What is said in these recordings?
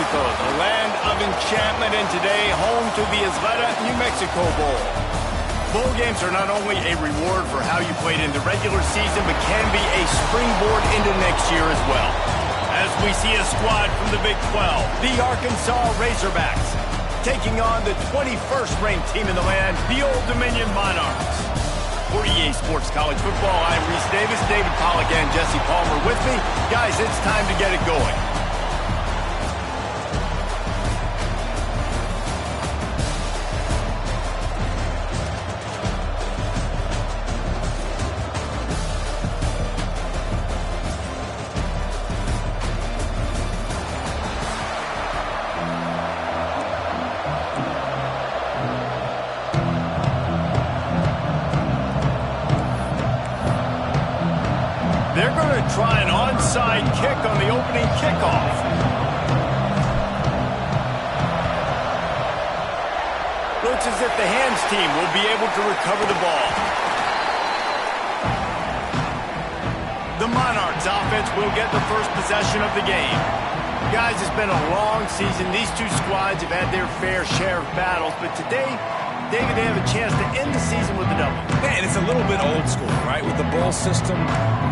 Mexico, the land of enchantment, and today home to the Isleta New Mexico Bowl. Bowl games are not only a reward for how you played in the regular season, but can be a springboard into next year as well. As we see a squad from the Big 12, the Arkansas Razorbacks, taking on the 21st ranked team in the land, the Old Dominion Monarchs. For EA Sports College Football, I'm Reese Davis, David Pollack, and Jesse Palmer with me. Guys, it's time to get it going. They're going to try an onside kick on the opening kickoff. Looks as if the hands team will be able to recover the ball. The Monarchs offense will get the first possession of the game. Guys, it's been a long season. These two squads have had their fair share of battles, but today, David, they have a chance to end the season with a double. Man, it's a little bit old school, right? With the bowl system,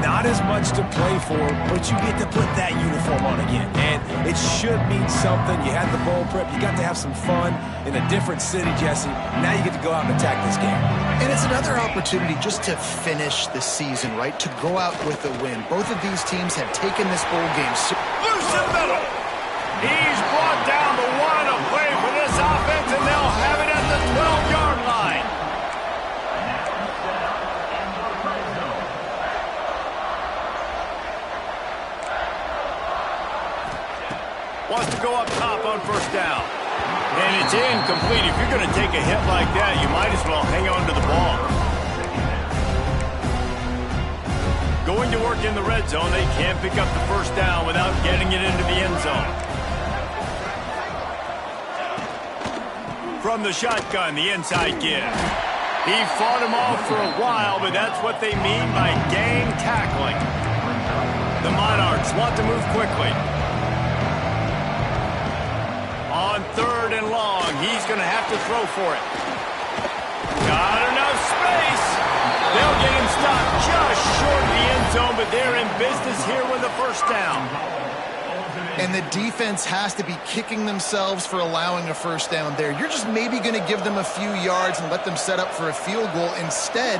not as much to play for, but you get to put that uniform on again. And it should mean something. You had the bowl prep. You got to have some fun in a different city, Jesse. Now you get to go out and attack this game. And it's another opportunity just to finish the season, right? To go out with a win. Both of these teams have taken this bowl game. Loose in the middle. He's brought down the one to play for this offense, and they'll have it at the 12-yard line. Wants to go up top on first down. And it's incomplete. If you're going to take a hit like that, you might as well hang on to the ball. Going to work in the red zone, they can't pick up the first down without getting it into the end zone. From the shotgun, the inside give. He fought him off for a while, but that's what they mean by gang tackling. The Monarchs want to move quickly. On third and long, he's going to have to throw for it. Got enough space. They'll get him stopped just short of the end zone, but they're in business here with a first down. And the defense has to be kicking themselves for allowing a first down there. You're just maybe going to give them a few yards and let them set up for a field goal. Instead,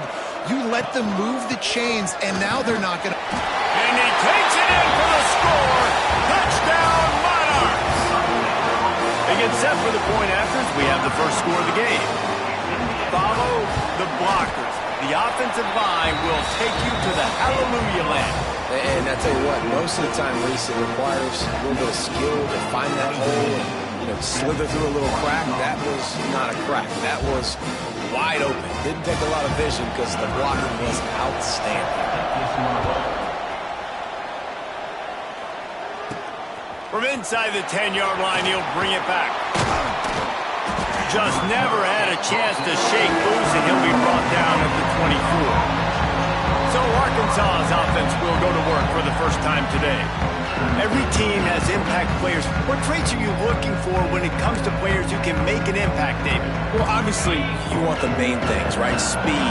you let them move the chains, and now they're not going to... And he takes it in for the score. Touchdown, Monarchs. They get set for the point after. We have the first score of the game. Follow the blockers. The offensive line will take you to the hallelujah land. And I tell you what, most of the time, Reese, it requires a little bit of skill to find that hole and, slither through a little crack. That was not a crack. That was wide open. Didn't take a lot of vision because the blocking was outstanding. From inside the 10-yard line, he'll bring it back. Just never had a chance to shake loose, and he'll be brought down at the 24. So Arkansas's offense will go to work for the first time today. Every team has impact players. What traits are you looking for when it comes to players who can make an impact, David? Well, obviously, you want the main things, right? Speed,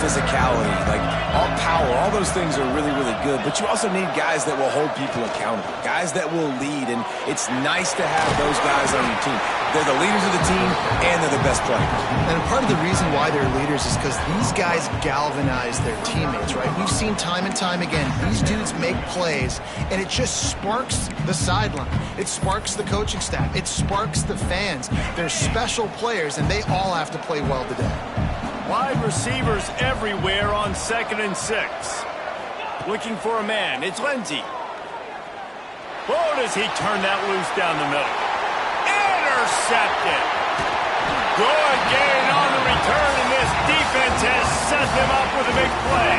physicality, like all power, all those things are really, really good. But you also need guys that will hold people accountable, guys that will lead. And it's nice to have those guys on your team. They're the leaders of the team, and they're the best players. And part of the reason why they're leaders is because these guys galvanize their teammates, right? We've seen time and time again, these dudes make plays, and it just sparks the sideline. It sparks the coaching staff. It sparks the fans. They're special players, and they all have to play well today. Wide receivers everywhere on 2nd and 6. Looking for a man. It's Lindsey. Oh, does he turn that loose down the middle? Intercepted. Good gain on the return, and this defense has set them up with a big play.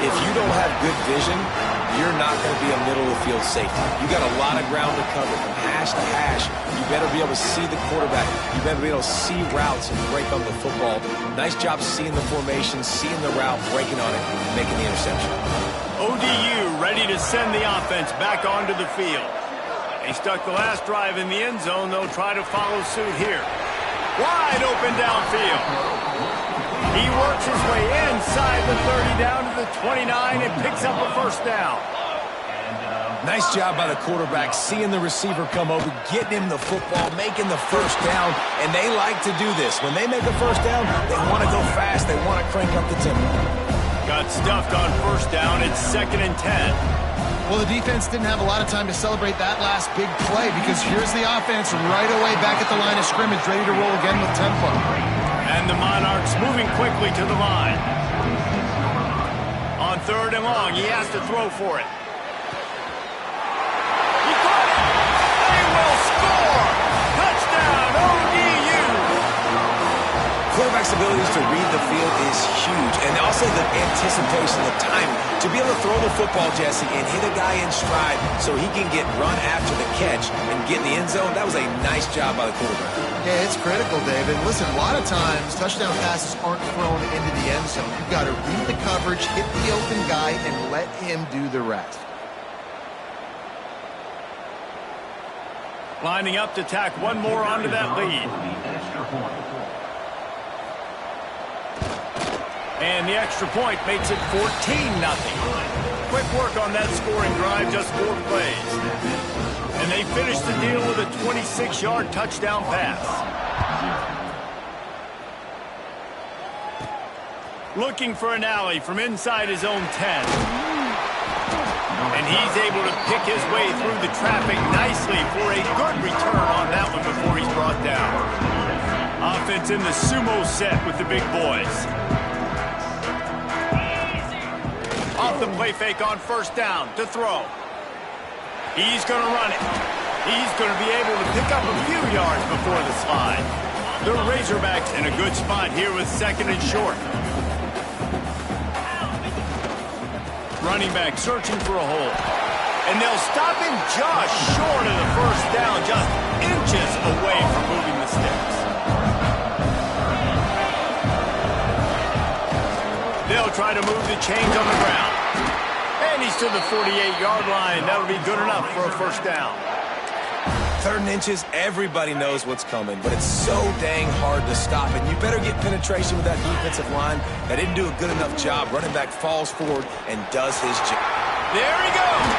If you don't have good vision, you're not going to be a middle-of-the-field safety. You got a lot of ground to cover from hash to hash. You better be able to see the quarterback. You better be able to see routes and break on the football. Nice job seeing the formation, seeing the route, breaking on it, making the interception. ODU ready to send the offense back onto the field. They stuck the last drive in the end zone. They'll try to follow suit here. Wide open downfield. He works his way inside the 30 down to the 29 and picks up a first down. Nice job by the quarterback, seeing the receiver come over, getting him the football, making the first down, and they like to do this. When they make a first down, they want to go fast. They want to crank up the tempo. Got stuffed on first down. It's 2nd and 10. Well, the defense didn't have a lot of time to celebrate that last big play because here's the offense right away back at the line of scrimmage, ready to roll again with tempo. And the Monarchs moving quickly to the line. On 3rd and long, he has to throw for it. Quarterback's abilities to read the field is huge, and also the anticipation, the timing. To be able to throw the football, Jesse, and hit a guy in stride so he can get run after the catch and get in the end zone, that was a nice job by the quarterback. Yeah, it's critical, David. Listen, a lot of times, touchdown passes aren't thrown into the end zone. You've got to read the coverage, hit the open guy, and let him do the rest. Lining up to tack one more onto that lead. And the extra point makes it 14-0. Quick work on that scoring drive, just 4 plays. And they finish the deal with a 26-yard touchdown pass. Looking for an alley from inside his own 10. And he's able to pick his way through the traffic nicely for a good return on that one before he's brought down. Offense in the sumo set with the big boys. Off the play fake on first down to throw. He's going to run it. He's going to be able to pick up a few yards before the slide. The Razorbacks in a good spot here with 2nd and short. Running back searching for a hole. And they'll stop him just short of the first down, just inches away from moving the sticks. They'll try to move the chains on the ground. And he's to the 48-yard line. That'll be good enough for a first down. 3rd and inches, everybody knows what's coming, but it's so dang hard to stop it. You better get penetration with that defensive line. That didn't do a good enough job. Running back falls forward and does his job. There he goes.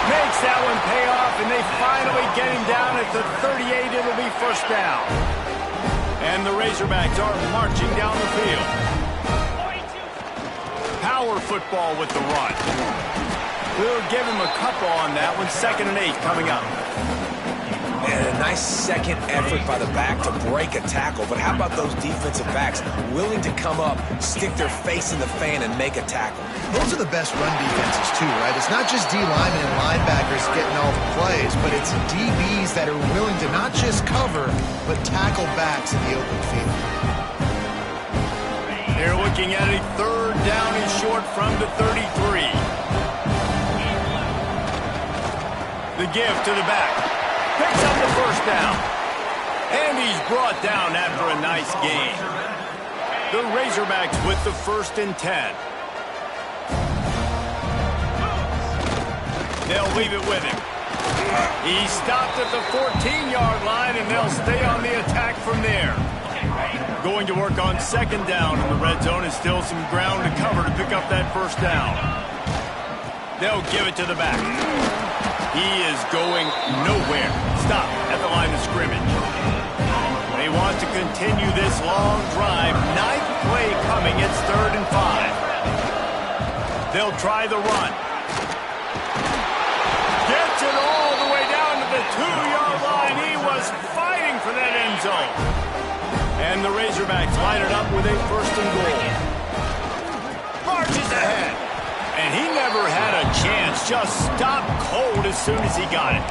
Makes that one pay off, and they finally get him down at the 38. It'll be first down. And the Razorbacks are marching down the field. Power football with the run. We'll give him a couple on that one. 2nd and 8 coming up. And a nice second effort by the back to break a tackle. But how about those defensive backs willing to come up, stick their face in the fan, and make a tackle? Those are the best run defenses, too, right? It's not just D linemen and linebackers getting all the plays, but it's DBs that are willing to not just cover, but tackle backs in the open field. They're looking at a 3rd down and short from the 33. The give to the back. Picks up the first down. And he's brought down after a nice gain. The Razorbacks with the 1st and 10. They'll leave it with him. He stopped at the 14-yard line, and they'll stay on the attack from there. Going to work on 2nd down in the red zone, and still some ground to cover to pick up that first down. They'll give it to the back. He is going nowhere. Stop at the line of scrimmage. They want to continue this long drive. 9th play coming. It's 3rd and 5. They'll try the run. Gets it all the way down to the 2-yard line. He was fighting for that end zone. And the Razorbacks line it up with a 1st and goal. Marches ahead. And he never had a chance. Just stopped cold as soon as he got it.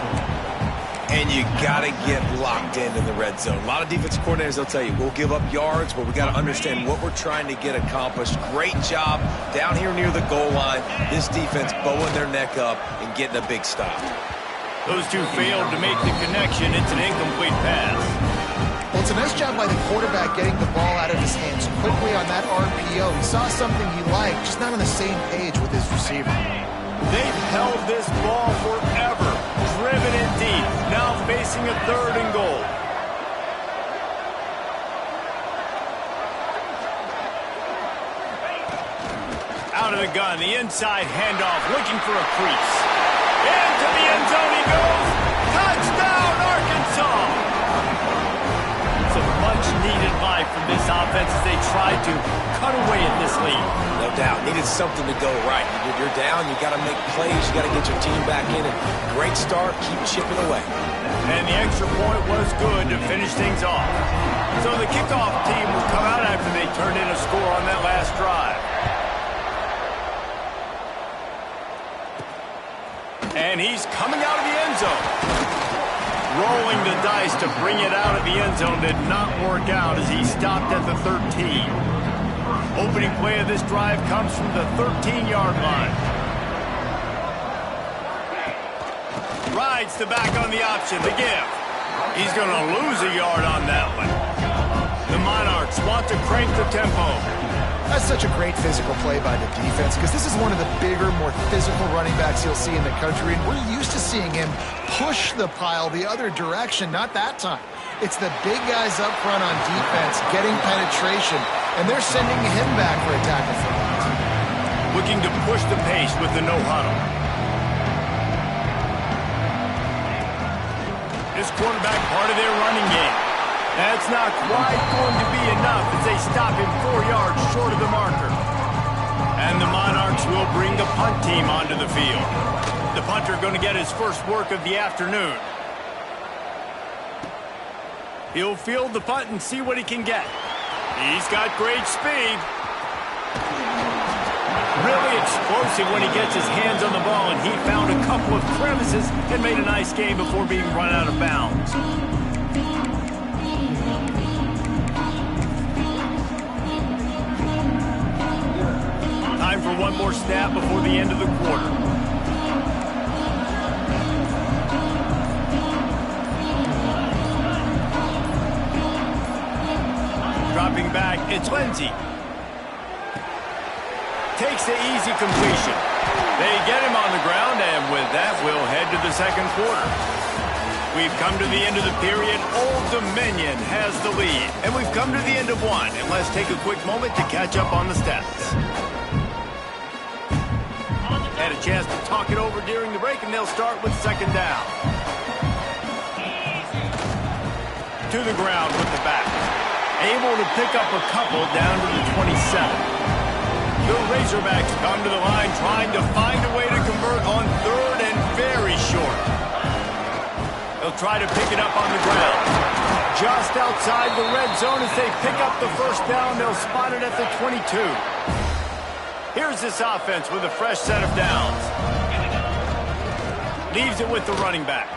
And you got to get locked into the red zone. A lot of defensive coordinators, they'll tell you, we'll give up yards, but we got to understand what we're trying to get accomplished. Great job down here near the goal line. This defense bowing their neck up and getting a big stop. Those two failed to make the connection. It's an incomplete pass. Well, it's a nice job by the quarterback getting the ball out of his hands quickly on that RPO. He saw something he liked, just not on the same page with his receiver. They've held this ball forever, driven in deep. Now facing a 3rd and goal. Out of the gun, the inside handoff, looking for a crease. Into the end zone he goes. Touchdown, Arkansas! Some much-needed life from this offense as they tried to cut away at this lead. No doubt. Needed something to go right. You're down, you got to make plays, you got to get your team back in. And great start, keep chipping away. And the extra point was good to finish things off. So the kickoff team will come out after they turned in a score on that last drive. And he's coming out of the end zone. Rolling the dice to bring it out of the end zone did not work out as he stopped at the 13. Opening play of this drive comes from the 13-yard line. Rides the back on the option, the give. He's going to lose a yard on that one. The Monarchs want to crank the tempo. That's such a great physical play by the defense because this is one of the bigger, more physical running backs you'll see in the country, and we're used to seeing him push the pile the other direction, not that time. It's the big guys up front on defense getting penetration, and they're sending him back for a tackle for loss. Looking to push the pace with the no-huddle. This quarterback part of their running game. That's not quite going to be enough as they stop him 4 yards short of the marker. And the Monarchs will bring the punt team onto the field. The punter going to get his first work of the afternoon. He'll field the punt and see what he can get. He's got great speed. Really explosive when he gets his hands on the ball, and he found a couple of crevices and made a nice game before being run out of bounds. Time for one more snap before the end of the quarter. Dropping back, it's Lindsey. Takes the easy completion. They get him on the ground, and with that, we'll head to the second quarter. We've come to the end of the period. Old Dominion has the lead, and we've come to the end of one. And let's take a quick moment to catch up on the stats. Had a chance to talk it over during the break, and they'll start with 2nd down. To the ground with the back. Able to pick up a couple down to the 27. The Razorbacks come to the line trying to find a way to convert on 3rd and very short. They'll try to pick it up on the ground. Just outside the red zone as they pick up the 1st down. They'll spot it at the 22. Here's this offense with a fresh set of downs. Leaves it with the running back.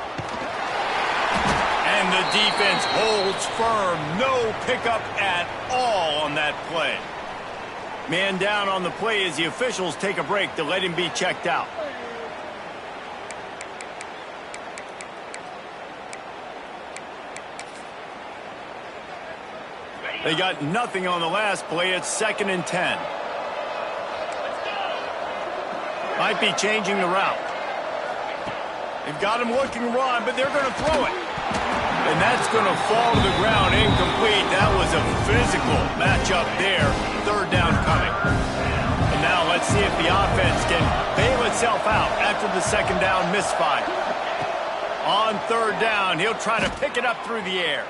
And the defense holds firm. No pickup at all on that play. Man down on the play as the officials take a break to let him be checked out. They got nothing on the last play. It's 2nd and 10. Might be changing the route. They've got him looking run, but they're going to throw it. And that's going to fall to the ground incomplete. That was a physical matchup there. 3rd down coming. And now let's see if the offense can bail itself out after the 2nd down misfire. On 3rd down, he'll try to pick it up through the air.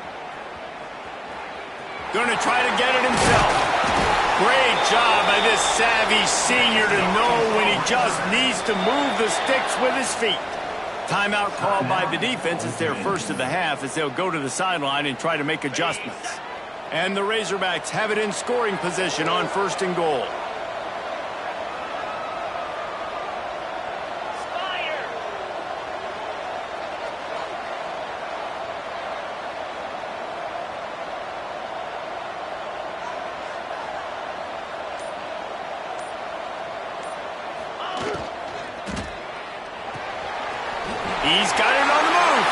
Going to try to get it himself. Great job by this savvy senior to know when he just needs to move the sticks with his feet. Timeout called by the defense. It's their first of the half as they'll go to the sideline and try to make adjustments. And the Razorbacks have it in scoring position on 1st and goal. He's got it on the move.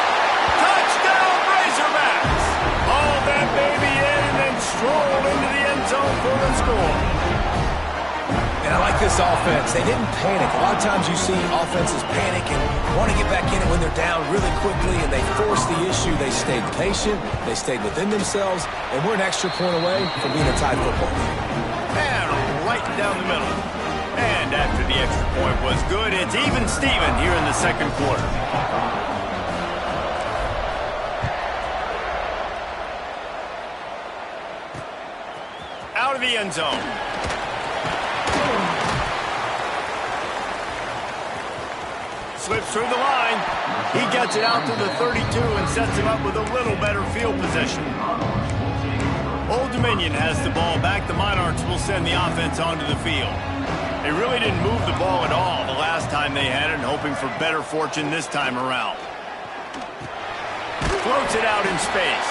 Touchdown, Razorbacks. Haul that baby in and then stroll into the end zone for the score. like this offense. They didn't panic. A lot of times you see offenses panic and want to get back in it when they're down really quickly, and they force the issue. They stayed patient. They stayed within themselves, and we're an extra point away from being a tied football game. And right down the middle. And after the extra point was good, it's even Steven here in the second quarter. Out of the end zone. Slips through the line. He gets it out to the 32 and sets him up with a little better field position. Old Dominion has the ball back. The Monarchs will send the offense onto the field. They really didn't move the ball at all the last time they had it, hoping for better fortune this time around. Floats it out in space.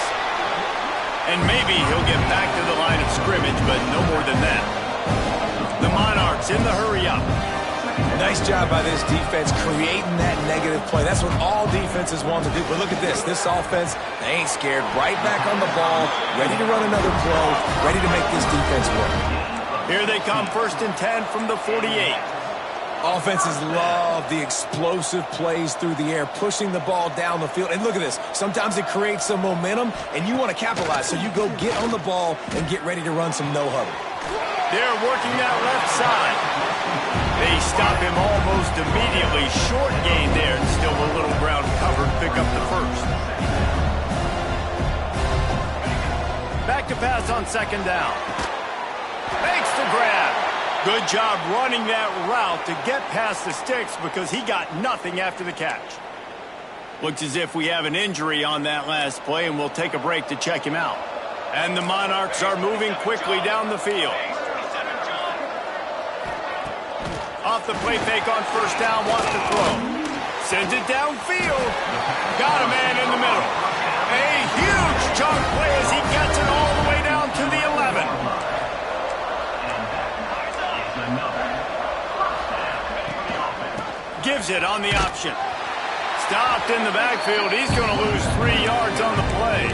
And maybe he'll get back to the line of scrimmage, but no more than that. The Monarchs in the hurry up. Nice job by this defense creating that negative play. That's what all defenses want to do. But look at this. This offense, they ain't scared. Right back on the ball, ready to run another play, ready to make this defense work. Here they come, 1st and 10 from the 48. Offenses love the explosive plays through the air, pushing the ball down the field. And look at this. Sometimes it creates some momentum, and you want to capitalize. So you go get on the ball and get ready to run some no-huddle. They're working that left side. They stop him almost immediately. Short gain there, and still a little ground covered. Pick up the first. Back to pass on 2nd down. Makes the grab. Good job running that route to get past the sticks because he got nothing after the catch. Looks as if we have an injury on that last play, and we'll take a break to check him out. And the Monarchs are moving quickly down the field. Off the play fake on 1st down, wants to throw. Sends it downfield. Got a man in the middle. A huge chunk play as he gets it all the way down to the 11. Gives it on the option. Stopped in the backfield. He's going to lose 3 yards on the play.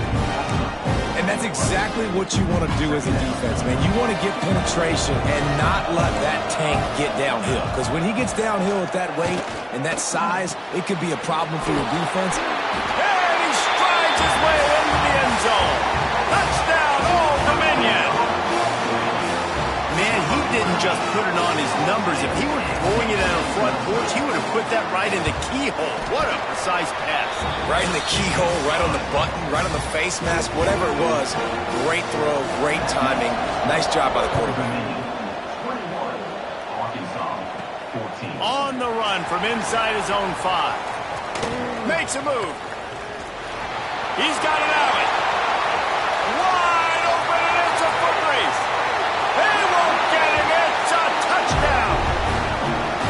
And that's exactly what you want to do as a defense, man. You want to get penetration and not let that tank get downhill. Because when he gets downhill at that weight and that size, it could be a problem for your defense. And he strides his way into the end zone. Touchdown, Old Dominion. Man, he didn't just put it on his numbers. If he were throwing it at a front porch, he would have put that right in the keyhole. What a precise pass. Right in the keyhole, right on the button, right on the face mask, whatever it was. Great throw, great timing. Nice job by the quarterback. On the run from inside his own 5. Makes a move. He's got it out. Wide open, and it's a foot race. They won't get him. It's a touchdown.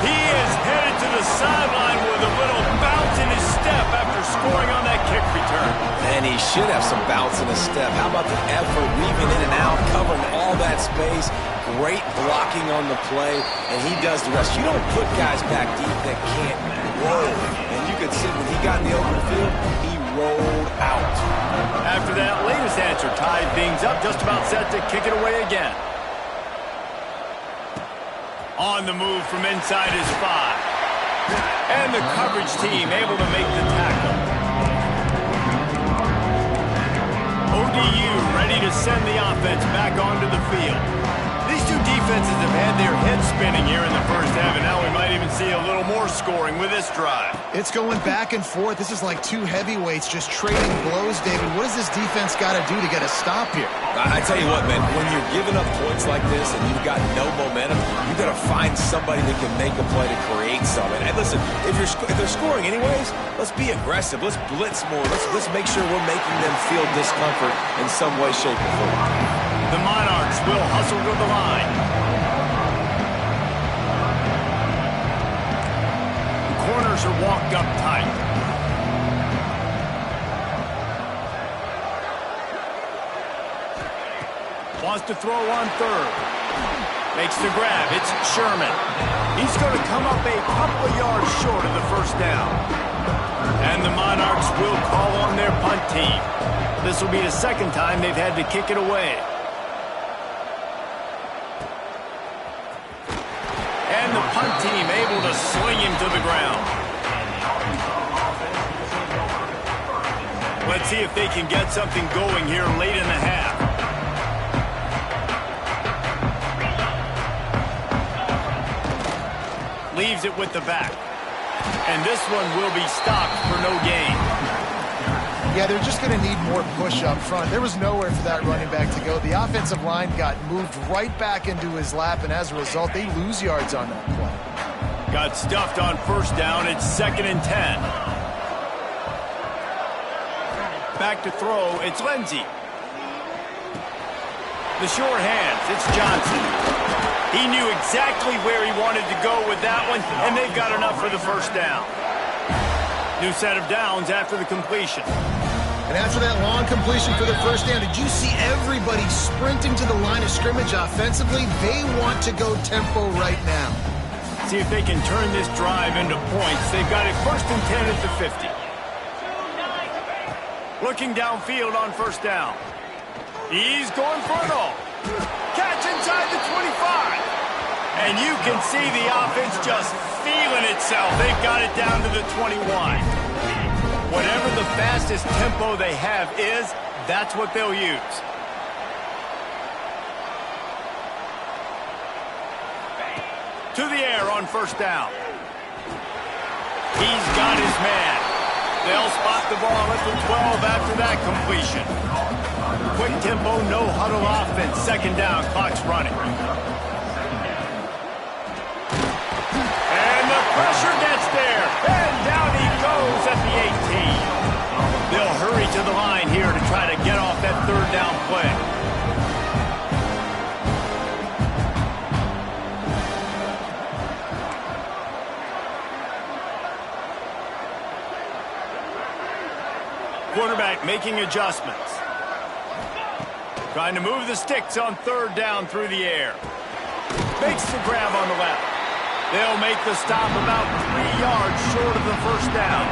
He is headed to the sideline with a little bounce in his step after scoring on that kick return. And he should have some bounce in his step. How about the effort, weaving in and out, covering all that space. Great blocking on the play, and he does the rest. You don't put guys back deep that can't roll. And you could see when he got in the open field, he rolled out. After that latest answer tied things up, just about set to kick it away again. On the move from inside his 5. And the coverage team able to make the tackle. ODU ready to send the offense back onto the field. These two defenses have had their heads spinning here in the first half, and now we might even see a little more scoring with this drive. It's going back and forth. This is like two heavyweights just trading blows, David. What does this defense got to do to get a stop here? I tell you what, man, when you're giving up points like this and you've got no momentum, you've got to find somebody that can make a play to create something. And listen, if they're scoring anyways, let's be aggressive. Let's blitz more. Let's make sure we're making them feel discomfort in some way, shape, or form. The Monarchs will hustle to the line. The corners are walked up tight. Wants to throw on 3rd. Makes the grab. It's Sherman. He's going to come up a couple of yards short of the 1st down. And the Monarchs will call on their punt team. This will be the 2nd time they've had to kick it away. team able to sling him to the ground. Let's see if they can get something going here late in the half. Leaves it with the back. And this one will be stopped for no gain. Yeah, they're just going to need more push up front. There was nowhere for that running back to go. The offensive line got moved right back into his lap, and as a result, they lose yards on that play. Got stuffed on first down. It's 2nd and 10. Back to throw. It's Lindsey. The short hands. It's Johnson. He knew exactly where he wanted to go with that one, and they've got enough for the first down. New set of downs after the completion. And after that long completion for the first down, did you see everybody sprinting to the line of scrimmage offensively? They want to go tempo right now. See if they can turn this drive into points. They've got it 1st and 10 at the 50. Looking downfield on first down. He's going for it all. Catch inside the 25. And you can see the offense just feeling itself. They've got it down to the 21. Whatever the fastest tempo they have is, that's what they'll use. To the air on first down. He's got his man. They'll spot the ball at the 12 after that completion. Quick tempo, no huddle offense. 2nd down, clock's running. And the pressure gets there. And down he goes at the 18. They'll hurry to the line here to try to get off that 3rd down play. Quarterback making adjustments. Trying to move the sticks on 3rd down through the air. Makes the grab on the left. They'll make the stop about 3 yards short of the first down.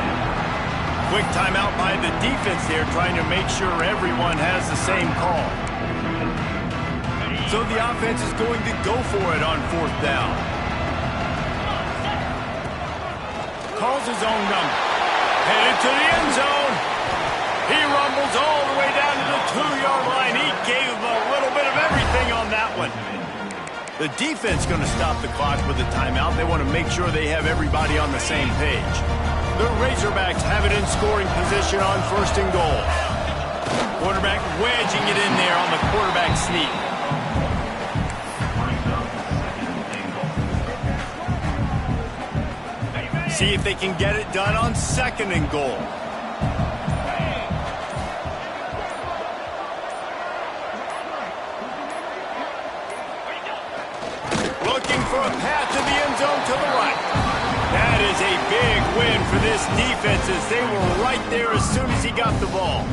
Quick timeout by the defense there, trying to make sure everyone has the same call. So the offense is going to go for it on 4th down. Calls his own number. Headed to the end zone. He rumbles all the way down to the 2-yard line. He gave a little bit of everything on that one. The defense going to stop the clock with a timeout. They want to make sure they have everybody on the same page. The Razorbacks have it in scoring position on 1st and goal. Quarterback wedging it in there on the quarterback sneak. See if they can get it done on 2nd and goal. For a path to the end zone to the right. That is a big win for this defense as they were right there as soon as he got the ball.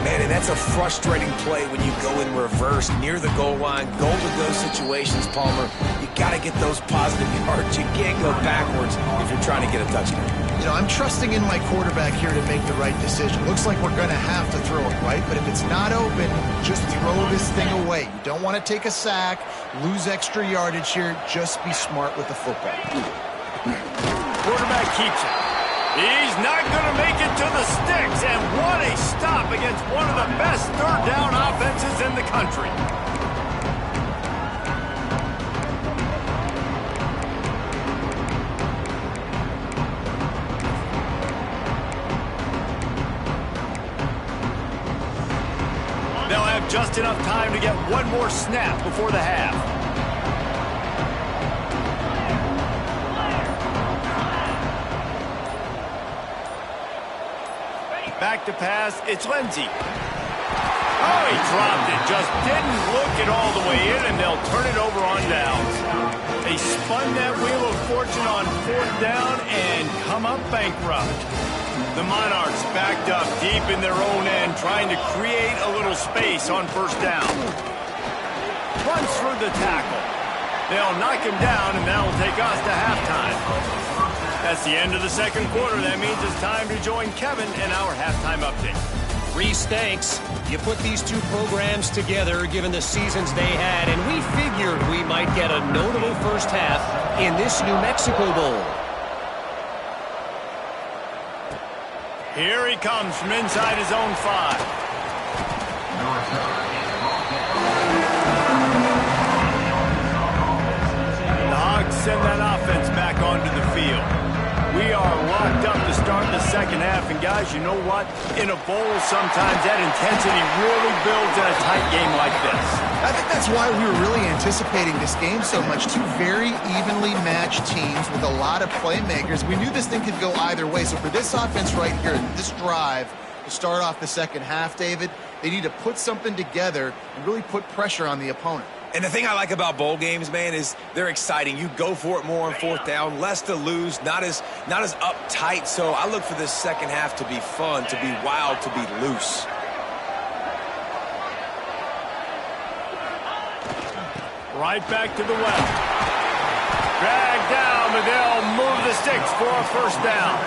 Man, and that's a frustrating play when you go in reverse near the goal line, goal-to-go situations, Palmer. You got to get those positive yards. You can't go backwards if you're trying to get a touchdown. You know, I'm trusting in my quarterback here to make the right decision. Looks like we're going to have to throw it, right? But if it's not open, just throw this thing away. You don't want to take a sack, lose extra yardage here. Just be smart with the football. Quarterback keeps it. He's not going to make it to the sticks. And what a stop against one of the best 3rd down offenses in the country. Just enough time to get one more snap before the half. Back to pass, it's Lindsey. Oh, he dropped it. Just didn't look it all the way in, and they'll turn it over on downs. They spun that wheel of fortune on 4th down and come up bankrupt. The Monarchs backed up deep in their own end, trying to create a little space on 1st down. Runs through the tackle. They'll knock him down, and that'll take us to halftime. That's the end of the 2nd quarter. That means it's time to join Kevin in our halftime update. Reese, thanks. You put these two programs together given the seasons they had, and we figured we might get a notable first half in this New Mexico Bowl. Here he comes from inside his own 5. The Hogs send that offense back onto the field. We are locked up to start the second half, and guys, you know what? In a bowl, sometimes that intensity really builds in a tight game like this. I think that's why we were really anticipating this game so much. Two very evenly matched teams with a lot of playmakers. We knew this thing could go either way. So for this offense right here, this drive to start off the second half, David, they need to put something together and really put pressure on the opponent. And the thing I like about bowl games, man, is they're exciting. You go for it more on fourth down, less to lose, not as uptight. So I look for this second half to be fun, to be wild, to be loose. Right back to the well. Drag down, but they'll move the sticks for a first down.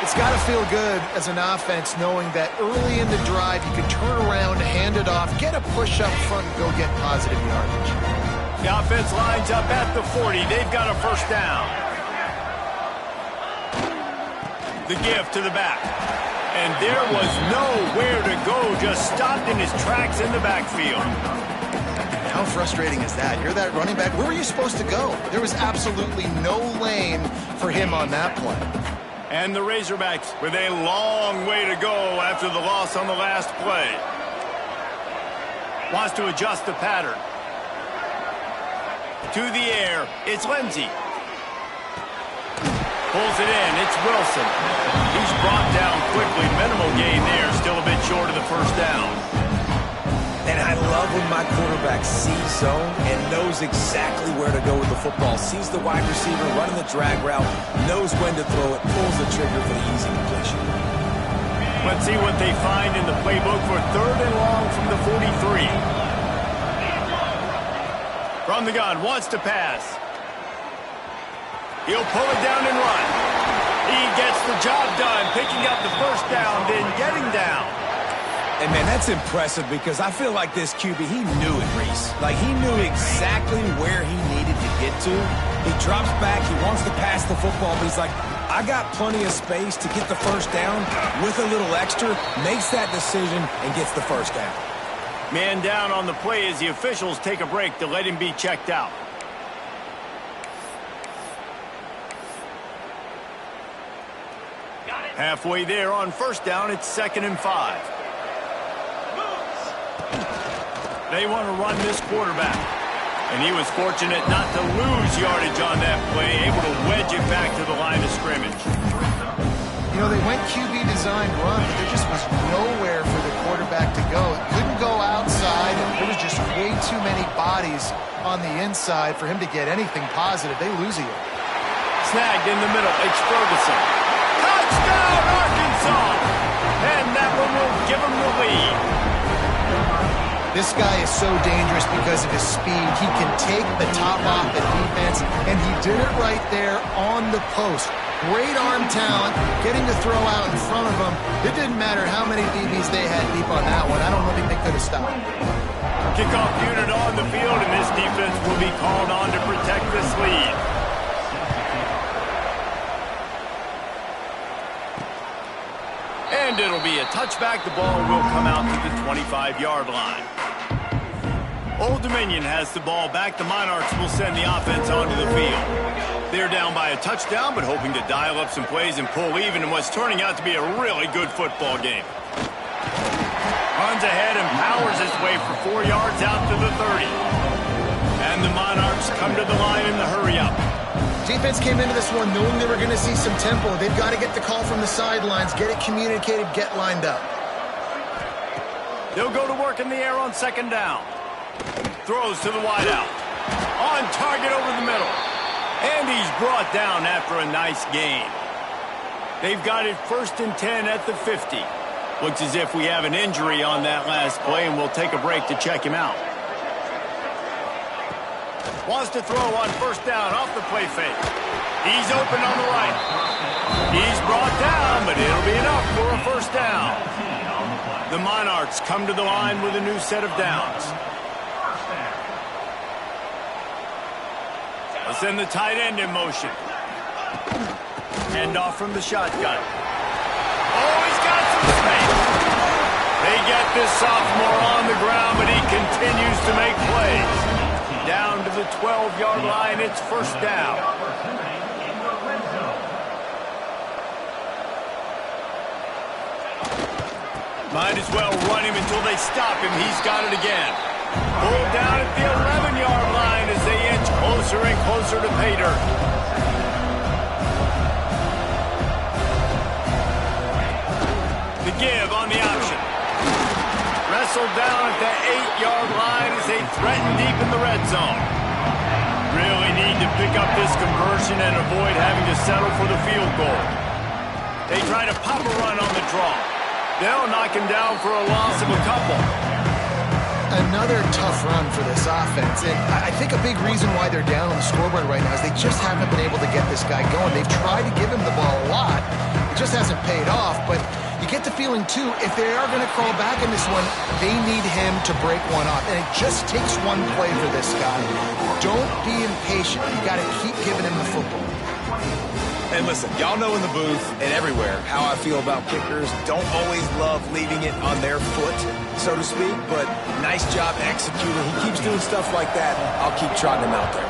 It's got to feel good as an offense knowing that early in the drive you can turn around, hand it off, get a push up front, and go get positive yardage. The offense lines up at the 40. They've got a first down. The give to the back. And there was nowhere to go, just stopped in his tracks in the backfield. How frustrating is that? You're that running back. Where were you supposed to go? There was absolutely no lane for him on that play. And the Razorbacks with a long way to go after the loss on the last play. Wants to adjust the pattern. To the air, it's Lindsey. Pulls it in, it's Wilson. He's brought down quickly. Minimal gain there, still a bit short of the first down. And I love when my quarterback sees zone and knows exactly where to go with the football. Sees the wide receiver running the drag route, knows when to throw it, pulls the trigger for the easy completion. Let's see what they find in the playbook for 3rd and long from the 43. From the gun, wants to pass. He'll pull it down and run. He gets the job done, picking up the first down, then getting down. And, man, that's impressive because I feel like this QB, he knew it, Reese. Like, he knew exactly where he needed to get to. He drops back. He wants to pass the football, but he's like, I got plenty of space to get the first down with a little extra, makes that decision, and gets the first down. Man down on the play as the officials take a break to let him be checked out. Halfway there on first down, it's 2nd and 5. They want to run this quarterback. And he was fortunate not to lose yardage on that play, able to wedge it back to the line of scrimmage. You know, they went QB designed run, but there just was nowhere for the quarterback to go. It couldn't go outside, and there was just way too many bodies on the inside for him to get anything positive. They lose a yard. Snagged in the middle, it's Ferguson. Touchdown, Arkansas! And that one will give him the lead. This guy is so dangerous because of his speed. He can take the top off the defense, and he did it right there on the post. Great arm talent, getting to throw out in front of him. It didn't matter how many DBs they had deep on that one. I don't think they could have stopped. Kickoff unit on the field, and this defense will be called on to protect this lead. And it'll be a touchback. The ball will come out to the 25-yard line. Old Dominion has the ball back. The Monarchs will send the offense onto the field. They're down by a touchdown, but hoping to dial up some plays and pull even in what's turning out to be a really good football game. Runs ahead and powers his way for 4 yards out to the 30. And the Monarchs come to the line in the hurry-up. Defense came into this one knowing they were going to see some tempo. They've got to get the call from the sidelines, get it communicated, get lined up. They'll go to work in the air on 2nd down. Throws to the wideout. On target over the middle. And he's brought down after a nice gain. They've got it 1st and 10 at the 50. Looks as if we have an injury on that last play, and we'll take a break to check him out. Wants to throw on 1st down off the play fake. He's open on the right. He's brought down, but it'll be enough for a 1st down. The Monarchs come to the line with a new set of downs. They'll send the tight end in motion. Hand off from the shotgun. Oh, he's got some space. They get this sophomore on the ground, but he continues to make plays. Down to the 12-yard line, it's first down. Might as well run him until they stop him. He's got it again. Pulled down at the 11-yard line as they inch closer and closer to pay dirt. The give on the option. Wrestled down at the 8-yard line as they threaten deep in the red zone. Really need to pick up this conversion and avoid having to settle for the field goal. They try to pop a run on the draw. They'll knock him down for a loss of a couple. Another tough run for this offense. And I think a big reason why they're down on the scoreboard right now is they just haven't been able to get this guy going. They've tried to give him the ball a lot. It just hasn't paid off. But you get the feeling, too, if they are going to crawl back in this one, they need him to break one off. And it just takes one play for this guy. Don't be impatient. You got to keep giving him the football. And listen, y'all know in the booth and everywhere how I feel about kickers. Don't always love leaving it on their foot, so to speak, but nice job executing. He keeps doing stuff like that. I'll keep trotting him out there.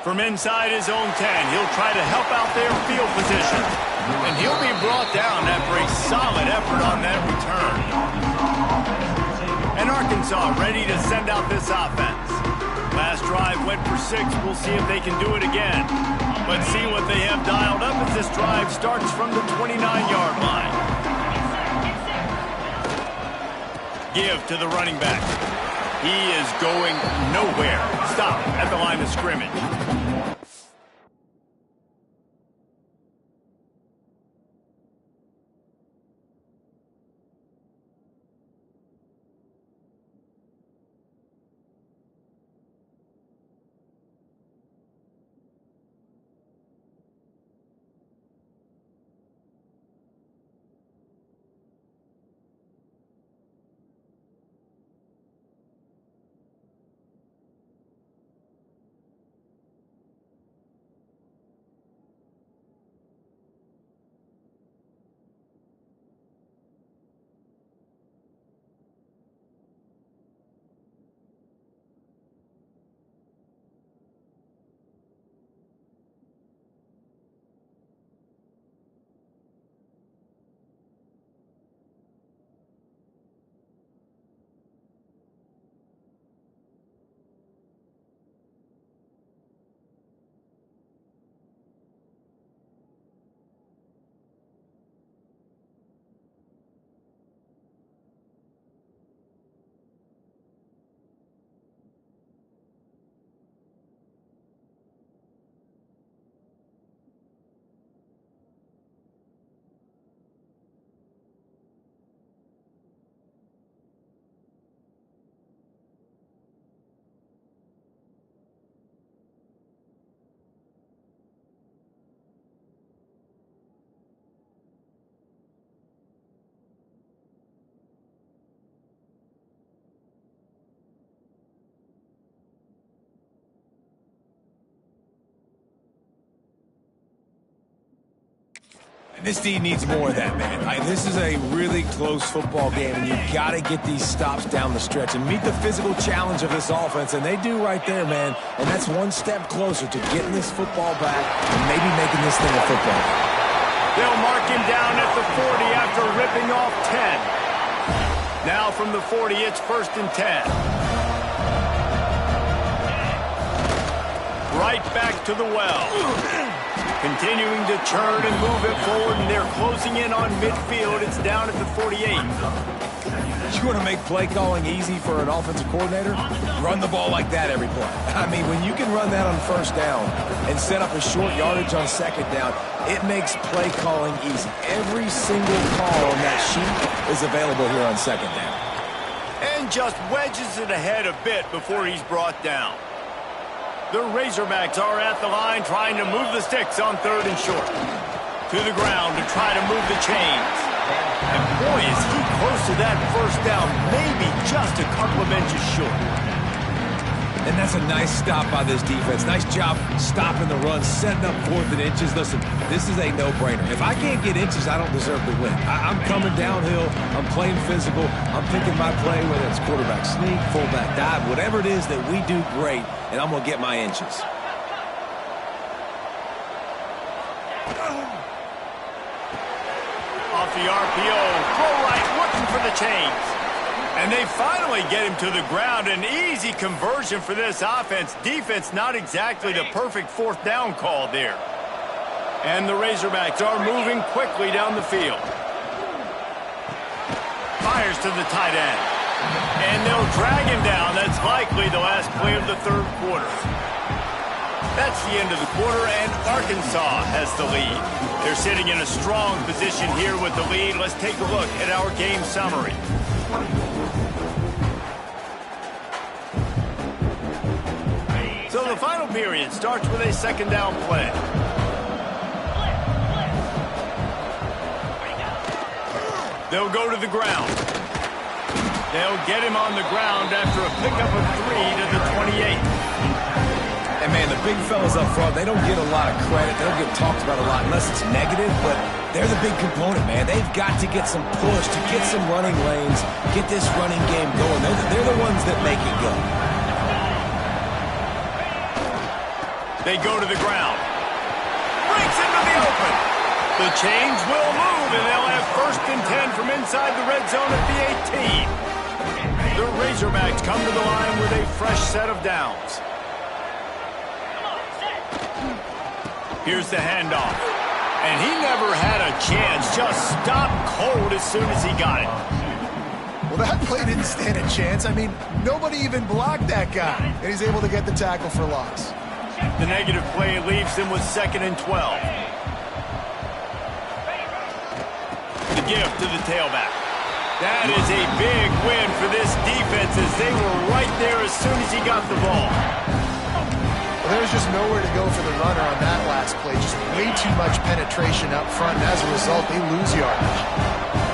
From inside his own 10, he'll try to help out their field position. And he'll be brought down after a solid effort on that return. And Arkansas ready to send out this offense. Last drive went for 6. We'll see if they can do it again. But see what they have dialed up as this drive starts from the 29-yard line. Give to the running back. He is going nowhere. Stop at the line of scrimmage. This team needs more of that, man. This is a really close football game, and you've got to get these stops down the stretch and meet the physical challenge of this offense, and they do right there, man. And that's one step closer to getting this football back and maybe making this thing a football game. They'll mark him down at the 40 after ripping off 10. Now from the 40, it's 1st and 10. Right back to the well. Continuing to churn and move it forward, and they're closing in on midfield. It's down at the 48. You want to make play calling easy for an offensive coordinator? Run the ball like that every play. I mean, when you can run that on first down and set up a short yardage on second down, it makes play calling easy. Every single call on that sheet is available here on second down. And just wedges it ahead a bit before he's brought down. The Razorbacks are at the line trying to move the sticks on 3rd and short. To the ground to try to move the chains. And boy, is he close to that first down, maybe just a couple of inches short. And that's a nice stop by this defense. Nice job stopping the run, setting up 4th and inches. Listen, this is a no-brainer. If I can't get inches, I don't deserve to win. I'm coming downhill. I'm playing physical. I'm picking my play, whether it's quarterback sneak, fullback dive, whatever it is that we do great, and I'm going to get my inches. Off the RPO, throw right, looking for the chains. And they finally get him to the ground. An easy conversion for this offense. Defense, not exactly the perfect 4th down call there. And the Razorbacks are moving quickly down the field. Fires to the tight end. And they'll drag him down. That's likely the last play of the 3rd quarter. That's the end of the quarter, and Arkansas has the lead. They're sitting in a strong position here with the lead. Let's take a look at our game summary. So the final period starts with a 2nd down play. They'll go to the ground. They'll get him on the ground after a pickup of 3 to the 28. And, man, the big fellas up front, they don't get a lot of credit. They don't get talked about a lot unless it's negative, but they're the big component, man. They've got to get some push, to get some running lanes, get this running game going. They're the ones that make it go. They go to the ground. Breaks into the open. The chains will move, and they'll have 1st and 10 from inside the red zone at the 18. The Razorbacks come to the line with a fresh set of downs. Here's the handoff. And he never had a chance. Just stopped cold as soon as he got it. Well, that play didn't stand a chance. I mean, nobody even blocked that guy. And he's able to get the tackle for loss. The negative play leaves him with 2nd and 12. The give to the tailback. That is a big win for this defense as they were right there as soon as he got the ball. Well, there's just nowhere to go for the runner on that last play. Just way too much penetration up front, and as a result, they lose yardage.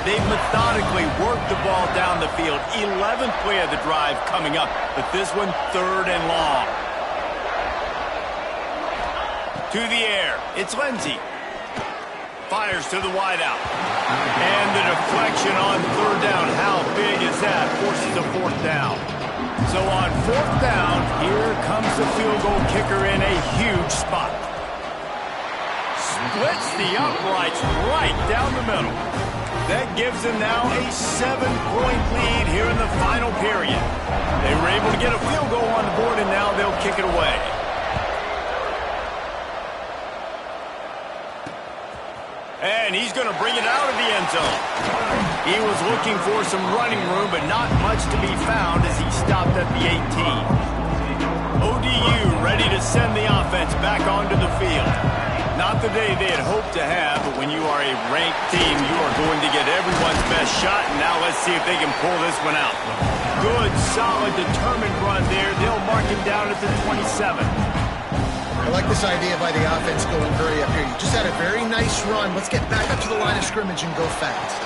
They methodically worked the ball down the field. 11th play of the drive coming up, but this one 3rd and long. To the air, it's Lindsey. Fires to the wideout. And the deflection on 3rd down. How big is that? Forces a 4th down. So on 4th down, here comes the field goal kicker in a huge spot. Splits the uprights right down the middle. That gives them now a 7-point lead here in the final period. They were able to get a field goal on the board, and now they'll kick it away. And he's going to bring it out of the end zone. He was looking for some running room, but not much to be found as he stopped at the 18. ODU ready to send the offense back onto the field. Not the day they had hoped to have, but when you are a ranked team, you are going to get everyone's best shot, and now let's see if they can pull this one out. Good, solid, determined run there. They'll mark him down at the 27. I like this idea by the offense going very up here. You just had a very nice run. Let's get back up to the line of scrimmage and go fast.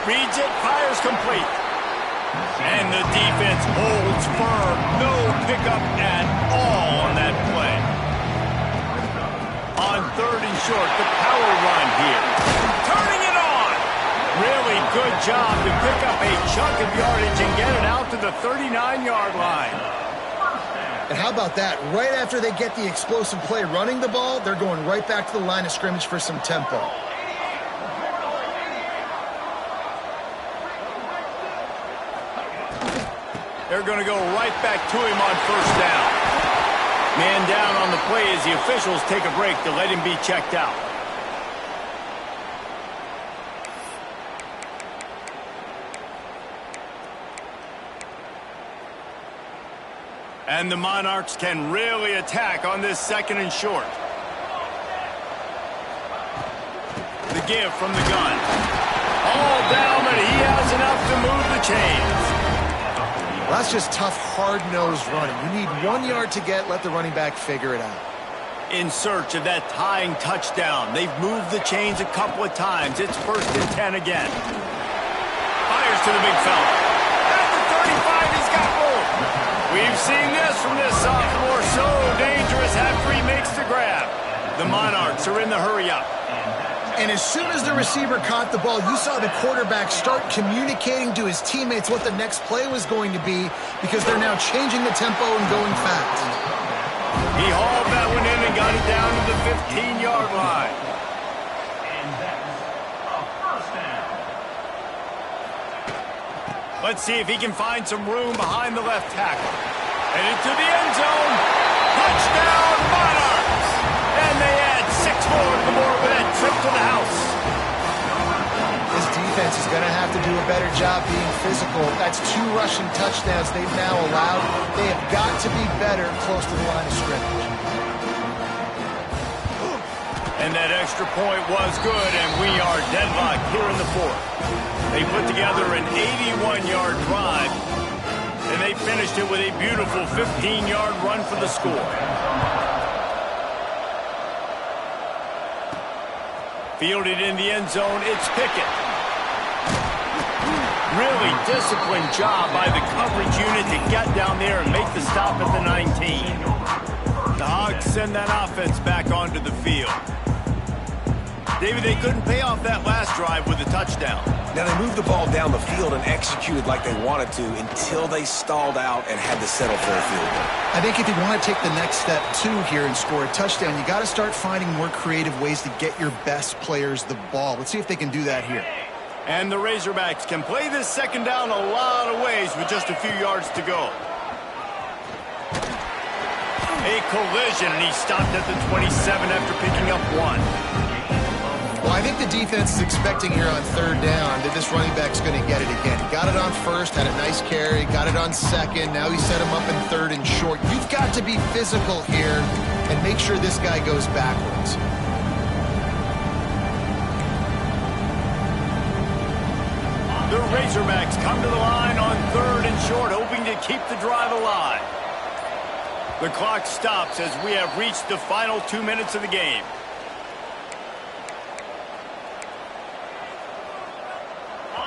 Reads it, fires complete. And the defense holds firm. No pickup at all on that play. On 3rd and short, the power run here. Turning it on. Really good job to pick up a chunk of yardage and get it out to the 39-yard line. And how about that? Right after they get the explosive play running the ball, they're going right back to the line of scrimmage for some tempo. They're going to go right back to him on 1st down. Man down on the play as the officials take a break to let him be checked out. And the Monarchs can really attack on this 2nd and short. The give from the gun. All down, but he has enough to move the chains. Well, that's just tough, hard-nosed running. You need 1 yard to get, let the running back figure it out. in search of that tying touchdown. They've moved the chains a couple of times. It's 1st and 10 again. Fires to the big fella. At the 35, he's got room. We've seen this from this sophomore. So dangerous after he makes the grab. The Monarchs are in the hurry-up. And as soon as the receiver caught the ball, you saw the quarterback start communicating to his teammates what the next play was going to be, because they're now changing the tempo and going fast. He hauled that one in and got it down to the 15-yard line. Let's see if he can find some room behind the left tackle. And into the end zone. Touchdown, Monarchs! And they add 6 more to the board with that trip to the house. This defense is going to have to do a better job being physical. That's 2 rushing touchdowns they've now allowed. They have got to be better close to the line of scrimmage. And that extra point was good, and we are deadlocked here in the 4th. They put together an 81-yard drive, and they finished it with a beautiful 15-yard run for the score. Fielded in the end zone, it's Pickett. Really disciplined job by the coverage unit to get down there and make the stop at the 19. The Hogs send that offense back onto the field. David, they couldn't pay off that last drive with a touchdown. Now, they moved the ball down the field and executed like they wanted to until they stalled out and had to settle for a field goal. I think if you want to take the next step, too, here and score a touchdown, you got to start finding more creative ways to get your best players the ball. Let's see if they can do that here. And the Razorbacks can play this second down a lot of ways with just a few yards to go. A collision, and he stopped at the 27 after picking up 1. Well, I think the defense is expecting here on 3rd down that this running back's going to get it again. He got it on 1st, had a nice carry, got it on 2nd. Now he set him up in 3rd and short. You've got to be physical here and make sure this guy goes backwards. The Razorbacks come to the line on 3rd and short, hoping to keep the drive alive. The clock stops as we have reached the final 2 minutes of the game.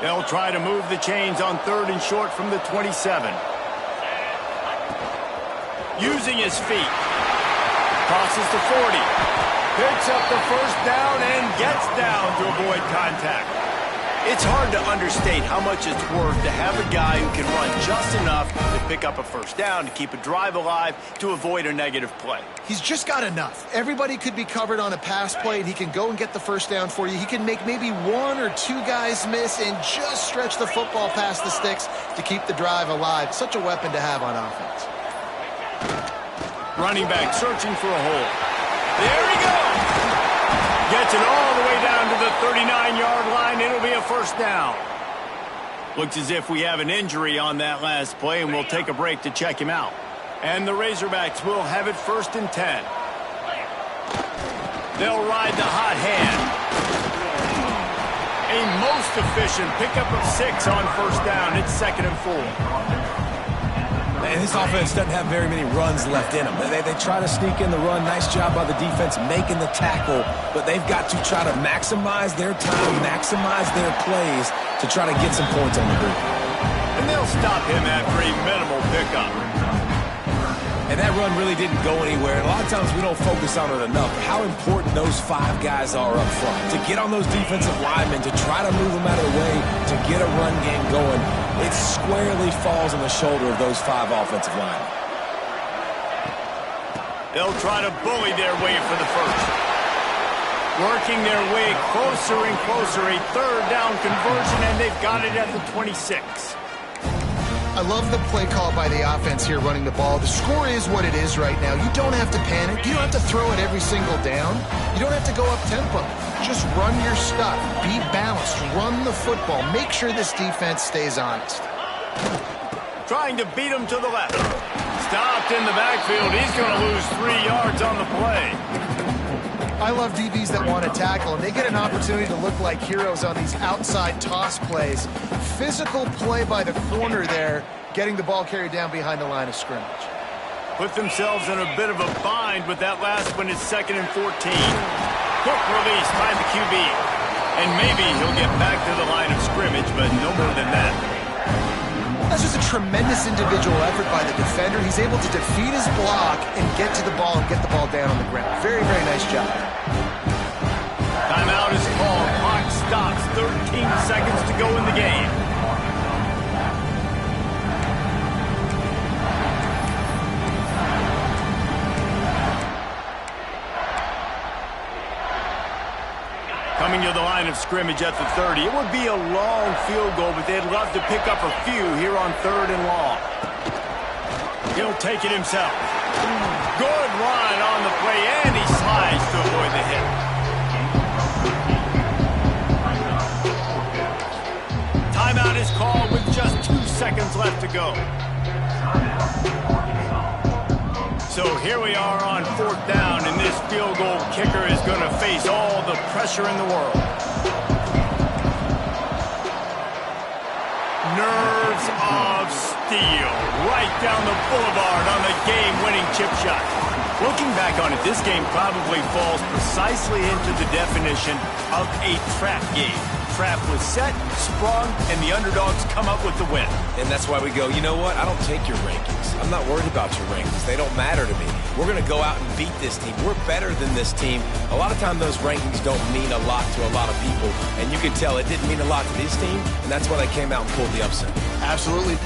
They'll try to move the chains on 3rd and short from the 27. Using his feet. Crosses to 40. Picks up the 1st down and gets down to avoid contact. It's hard to understate how much it's worth to have a guy who can run just enough to pick up a 1st down, to keep a drive alive, to avoid a negative play. He's just got enough. Everybody could be covered on a pass play, and he can go and get the 1st down for you. He can make maybe 1 or 2 guys miss and just stretch the football past the sticks to keep the drive alive. Such a weapon to have on offense. Running back searching for a hole. There he goes! Gets it all the way down to the 39-yard line. It'll be a 1st down. Looks as if we have an injury on that last play, and we'll take a break to check him out. And the Razorbacks will have it 1st and 10. They'll ride the hot hand. A most efficient pickup of 6 on 1st down. It's 2nd and 4. And this offense doesn't have very many runs left in them. They try to sneak in the run. Nice job by the defense making the tackle. But they've got to try to maximize their time, maximize their plays to try to get some points on the board. And they'll stop him after a minimal pickup. And that run really didn't go anywhere. And a lot of times we don't focus on it enough. How important those 5 guys are up front. To get on those defensive linemen, to try to move them out of the way, to get a run game going. It squarely falls on the shoulder of those 5 offensive linemen. They'll try to bully their way for the 1st. Working their way closer and closer. A 3rd down conversion, and they've got it at the 26. I love the play call by the offense here running the ball. The score is what it is right now. You don't have to panic. You don't have to throw it every single down. You don't have to go up tempo. Just run your stuff. Be balanced. Run the football. Make sure this defense stays honest. Trying to beat him to the left. Stopped in the backfield. He's going to lose 3 yards on the play. I love DBs that want to tackle, and they get an opportunity to look like heroes on these outside toss plays. Physical play by the corner there, getting the ball carried down behind the line of scrimmage. Put themselves in a bit of a bind with that last one is 2nd and 14. Quick release by the QB. And maybe he'll get back to the line of scrimmage, but no more than that. That's just a tremendous individual effort by the defender. He's able to defeat his block and get to the ball and get the ball down on the ground. Very, very nice job. Timeout is called. Clock stops. 13 seconds to go in the game. Coming to the line of scrimmage at the 30. It would be a long field goal, but they'd love to pick up a few here on 3rd and long. He'll take it himself. Good run on the play, and he slides to avoid the hit. Timeout is called with just 2 seconds left to go. So here we are on 4th down, and this field goal kicker is going to face all the pressure in the world. Nerves of steel right down the boulevard on the game-winning chip shot. Looking back on it, this game probably falls precisely into the definition of a trap game. Trap was set, sprung, and the underdogs come up with the win. And that's why we go, you know what? I don't take your rankings. I'm not worried about your rankings. They don't matter to me. We're going to go out and beat this team. We're better than this team. A lot of times those rankings don't mean a lot to a lot of people. And you can tell it didn't mean a lot to this team. And that's why they came out and pulled the upset. Absolutely.